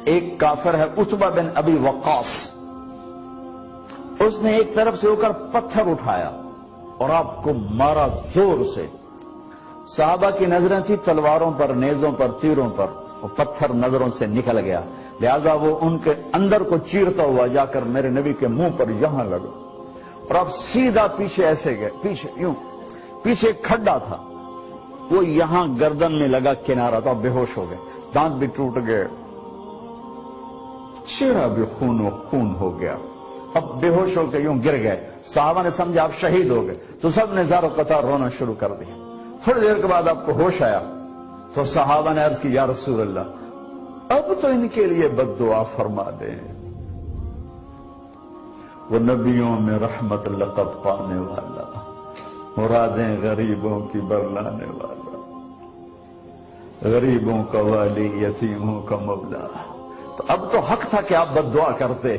ایک کافر ہے عتبہ بن ابی وقاص، اس نے ایک طرف سے ہو کر پتھر اٹھایا اور آپ کو مارا زور سے۔ صحابہ کی نظریں تھی تلواروں پر، نیزوں پر، تیروں پر، وہ پتھر نظروں سے نکل گیا، لہذا وہ ان کے اندر کو چیرتا ہوا جا کر میرے نبی کے منہ پر یہاں لگا، اور آپ سیدھا پیچھے ایسے گئے، پیچھے یوں، پیچھے کھڈا تھا، وہ یہاں گردن میں لگا کنارہ تھا، بے ہوش ہو گئے، دانت بھی ٹوٹ گئے، چہرہ بھی خون و خون ہو گیا، اب بے ہوش ہو کے یوں گر گئے۔ صحابہ نے سمجھا آپ شہید ہو گئے تو سب نے زار و قطار رونا شروع کر دیا۔ تھوڑی دیر کے بعد آپ کو ہوش آیا تو صحابہ نے عرض کی یا رسول اللہ اب تو ان کے لیے بد دعا فرما دیں، وہ نبیوں میں رحمت لقب پانے والا، مرادیں غریبوں کی برلانے والا، غریبوں کا والی، یتیموں کا مولا۔ تو اب تو حق تھا کہ آپ بد دعا کرتے۔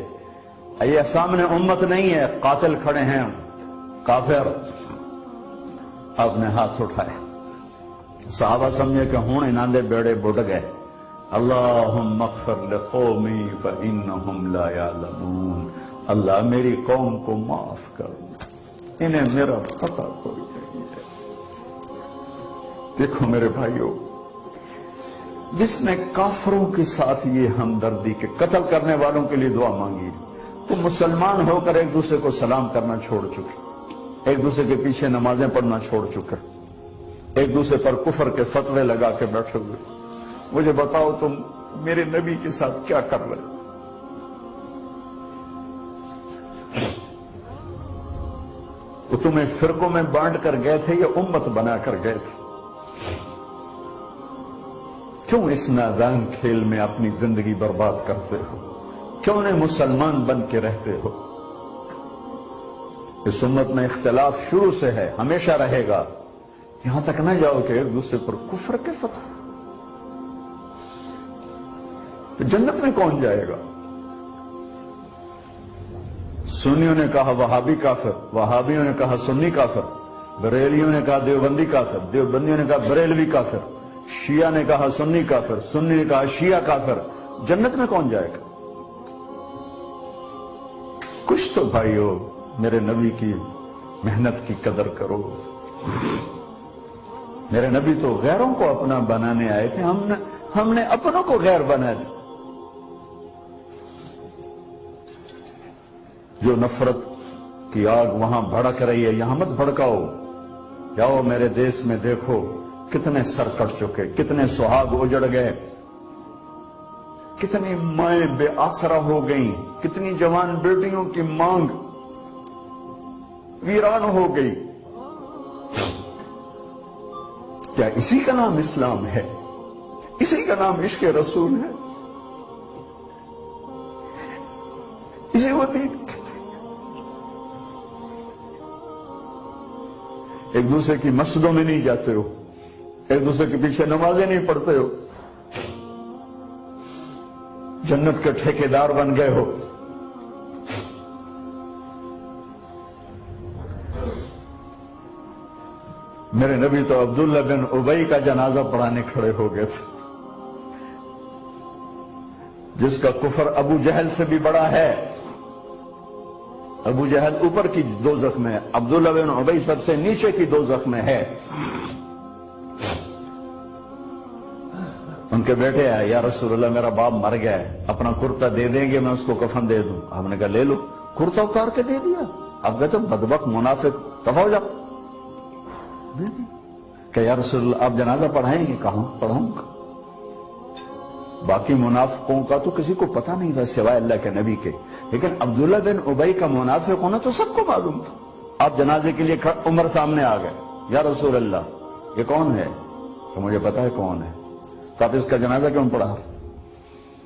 یہ سامنے امت نہیں ہے، قاتل کھڑے ہیں کافر۔ آپ نے ہاتھ اٹھائے، صحابہ سمجھے کہ ہوں انہاں دے بیڑے بڑھ گئے۔ اللہم اغفر لقومی فإنہم لا یعلمون، اللہ میری قوم کو معاف کر، انہیں میرا پتہ کوئی نہیں ہے۔ دیکھو میرے بھائیو، جس نے کافروں کے ساتھ یہ ہمدردی کے قتل کرنے والوں کے لیے دعا مانگی، تو مسلمان ہو کر ایک دوسرے کو سلام کرنا چھوڑ چکے، ایک دوسرے کے پیچھے نمازیں پڑھنا چھوڑ چکے، ایک دوسرے پر کفر کے فتوے لگا کے بیٹھے ہوئے۔ مجھے بتاؤ تم میرے نبی کے ساتھ کیا کر رہے؟ وہ تمہیں فرقوں میں بانٹ کر گئے تھے یا امت بنا کر گئے تھے؟ کیوں اس نادان کھیل میں اپنی زندگی برباد کرتے ہو؟ کیوں نہیں مسلمان بن کے رہتے ہو؟ اس امت میں اختلاف شروع سے ہے، ہمیشہ رہے گا، یہاں تک نہ جاؤ کہ ایک دوسرے پر کفر کے فتح۔ تو جنت میں کون جائے گا؟ سنیوں نے کہا وہابی کافر، وہابیوں نے کہا سنی کافر، بریلیوں نے کہا دیوبندی کافر، دیوبندیوں نے کہا بریلوی کافر، شیعہ نے کہا سنی کافر، سنی نے کہا شیعہ کافر، جنت میں کون جائے گا؟ کچھ تو بھائیو میرے نبی کی محنت کی قدر کرو۔ میرے نبی تو غیروں کو اپنا بنانے آئے تھے، ہم نے اپنوں کو غیر بنا دیا۔ جو نفرت کی آگ وہاں بھڑک رہی ہے یہاں مت بھڑکاؤ۔ جاؤ میرے دیس میں دیکھو کتنے سر کٹ چکے، کتنے سہاگ اجڑ گئے، کتنی مائیں بے آسرا ہو گئیں، کتنی جوان بیٹیوں کی مانگ ویران ہو گئی۔ کیا اسی کا نام اسلام ہے؟ اسی کا نام عشق رسول ہے؟ اسی کو دین کہتے ہیں؟ ایک دوسرے کی مسجدوں میں نہیں جاتے ہو، ایک دوسرے کے پیچھے نمازیں نہیں پڑھتے ہو، جنت کے ٹھیکیدار بن گئے ہو۔ میرے نبی تو عبداللہ بن ابی کا جنازہ پڑھانے کھڑے ہو گئے تھے، جس کا کفر ابو جہل سے بھی بڑا ہے۔ ابو جہل اوپر کی دوزخ میں ہے، عبداللہ بن ابی سب سے نیچے کی دوزخ میں ہے۔ ان کے بیٹے آئے، یا رسول اللہ میرا باپ مر گیا ہے، اپنا کرتا دے دیں گے میں اس کو کفن دے دوں؟ آپ نے کہا لے لو، کرتا اتار کے دے دیا۔ آپ کہتے بدبخت منافق، دفع ہو جاؤ۔ کہ یا رسول اللہ آپ جنازہ پڑھائیں گے؟ کہاں پڑھاؤں گا؟ باقی منافقوں کا تو کسی کو پتہ نہیں تھا سوائے اللہ کے نبی کے، لیکن عبداللہ بن ابی کا منافق ہونا تو سب کو معلوم تھا۔ آپ جنازے کے لیے عمر سامنے آ گئے، یا رسول اللہ یہ کون ہے؟ کہ مجھے پتا ہے کون ہے۔ تو آپ اس کا جنازہ کیوں پڑھا؟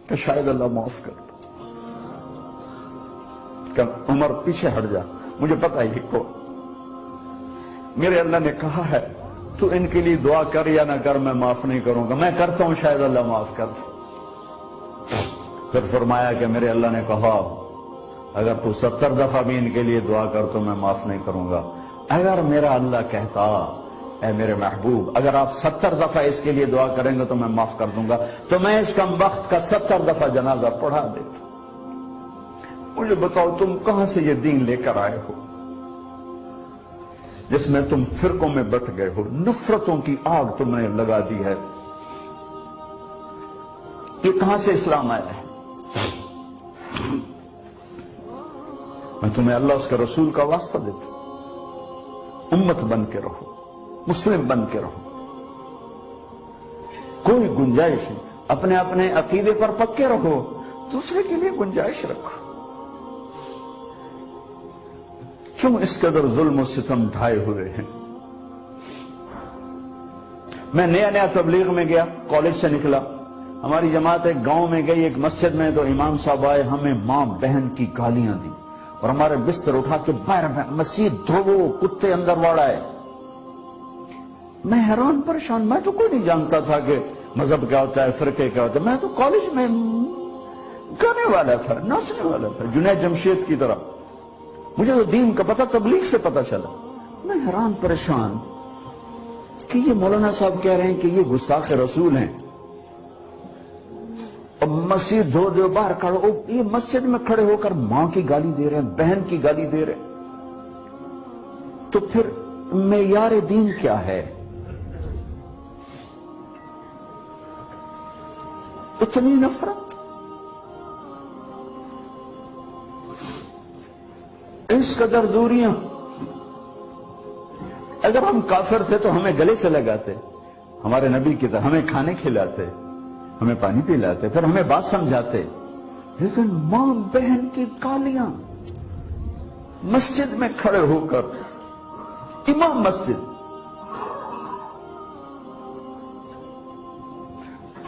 کہ شاید اللہ معاف کر دے۔ کہ عمر پیچھے ہٹ جا، مجھے پتا ہے یہ کون۔ میرے اللہ نے کہا ہے تو ان کے لیے دعا کر یا نہ کر، میں معاف نہیں کروں گا، میں کرتا ہوں شاید اللہ معاف کر دے۔ پھر فرمایا کہ میرے اللہ نے کہا اگر تو 70 دفعہ بھی ان کے لیے دعا کر تو میں معاف نہیں کروں گا۔ اگر میرا اللہ کہتا اے میرے محبوب اگر آپ 70 دفعہ اس کے لیے دعا کریں گے تو میں معاف کر دوں گا، تو میں اس کم وقت کا 70 دفعہ جنازہ پڑھا دیتا۔ مجھے بتاؤ تم کہاں سے یہ دین لے کر آئے ہو جس میں تم فرقوں میں بٹ گئے ہو، نفرتوں کی آگ تم نے لگا دی ہے، یہ کہاں سے اسلام آیا ہے؟ میں تمہیں اللہ اس کے رسول کا واسطہ دیتا ہوں، امت بن کے رہو، مسلم بن کے رہو، کوئی گنجائش نہیں، اپنے اپنے عقیدے پر پکے رہو، دوسرے کے لیے گنجائش رکھو۔ کیوں اس قدر ظلم و ستم ڈھائے ہوئے ہیں؟ میں نیا تبلیغ میں گیا، کالج سے نکلا، ہماری جماعت ایک گاؤں میں گئی، ایک مسجد میں، تو امام صاحب آئے، ہمیں ماں بہن کی گالیاں دی اور ہمارے بستر اٹھا کے باہر میں مسجد دھوو، کتے اندر واڑائے۔ میں حیران پریشان، میں تو کوئی نہیں جانتا تھا کہ مذہب کیا ہوتا ہے، فرقے کیا ہوتا ہے، میں تو کالج میں گانے والا تھا، ناچنے والا تھا، جنید جمشید کی طرح، مجھے تو دین کا پتہ تبلیغ سے پتہ چلا۔ میں حیران پریشان کہ یہ مولانا صاحب کہہ رہے ہیں کہ یہ گستاخ رسول ہیں، اور مسجد دھو دو، باہر کھڑو، یہ مسجد میں کھڑے ہو کر ماں کی گالی دے رہے ہیں، بہن کی گالی دے رہے ہیں، تو پھر معیار دین کیا ہے؟ اتنی نفرت، اس قدر دوریاں۔ اگر ہم کافر تھے تو ہمیں گلے سے لگاتے، ہمارے نبی کی طرح ہمیں کھانے کھلاتے، ہمیں پانی پلاتے، پھر ہمیں بات سمجھاتے، لیکن ماں بہن کی گالیاں، مسجد میں کھڑے ہو کر، امام مسجد۔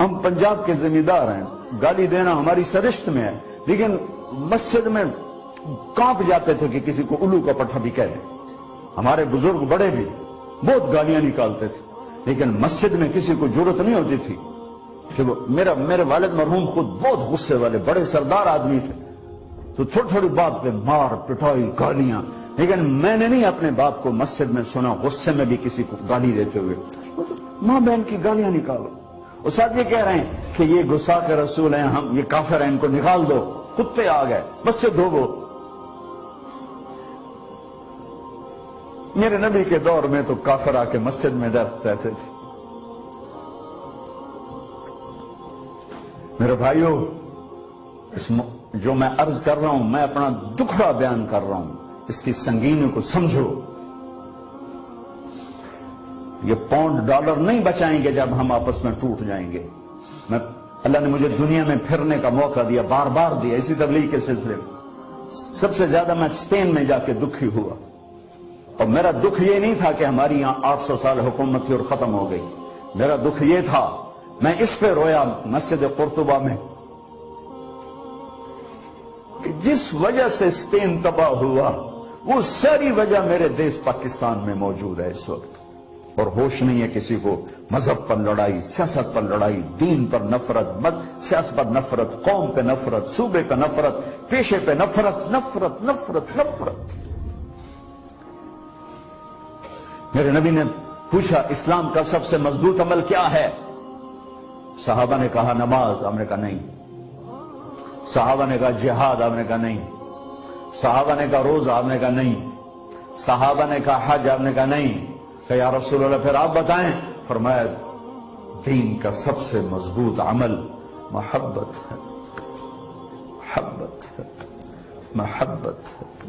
ہم پنجاب کے زمیندار ہیں، گالی دینا ہماری سرشت میں ہے، لیکن مسجد میں کانپ جاتے تھے کہ کسی کو الو کا پٹھا بھی کہہ دیں۔ ہمارے بزرگ بڑے بھی بہت گالیاں نکالتے تھے، لیکن مسجد میں کسی کو ضرورت نہیں ہوتی تھی کہ میرے والد مرحوم خود بہت غصے والے بڑے سردار آدمی تھے، تو تھوڑی تھوڑی بات پہ مار پٹائی گالیاں، لیکن میں نے نہیں اپنے باپ کو مسجد میں سنا غصے میں بھی کسی کو گالی دیتے ہوئے۔ ماں بہن کی گالیاں نکالو، اور ساتھ یہ کہہ رہے ہیں کہ یہ گستاخ رسول ہیں، ہم یہ کافر ہیں، ان کو نکال دو، کتے آ گئے، مسجد دھوو۔ میرے نبی کے دور میں تو کافر آ کے مسجد میں رہتے تھے۔ میرے بھائیوں، جو میں عرض کر رہا ہوں، میں اپنا دکھڑا بیان کر رہا ہوں، اس کی سنگینی کو سمجھو۔ یہ پاؤنڈ ڈالر نہیں بچائیں گے جب ہم آپس میں ٹوٹ جائیں گے۔ اللہ نے مجھے دنیا میں پھرنے کا موقع دیا، بار بار دیا، اسی تبلیغ کے سلسلے میں۔ سب سے زیادہ میں اسپین میں جا کے دکھی ہوا، اور میرا دکھ یہ نہیں تھا کہ ہماری یہاں 800 سال حکومت تھی اور ختم ہو گئی، میرا دکھ یہ تھا، میں اس پہ رویا مسجد قرطبہ میں کہ جس وجہ سے اسپین تباہ ہوا، وہ ساری وجہ میرے دیس پاکستان میں موجود ہے اس وقت، اور ہوش نہیں ہے کسی کو۔ مذہب پر لڑائی، سیاست پر لڑائی، دین پر نفرت، سیاست پر نفرت، قوم پہ نفرت، صوبے پہ نفرت، پیشے پہ نفرت، نفرت نفرت نفرت۔ میرے نبی نے پوچھا اسلام کا سب سے مضبوط عمل کیا ہے؟ صحابہ نے کہا نماز، آپ نے کہا نہیں۔ صحابہ نے کہا جہاد، آپ نے کہا نہیں۔ صحابہ نے کہا روزہ، آپ نے کہا نہیں۔ صحابہ نے کہا حج، آپ نے کہا نہیں۔ کہ یا رسول اللہ پھر آپ بتائیں؟ فرمایا دین کا سب سے مضبوط عمل محبت ہے، محبت ہے، محبت ہے۔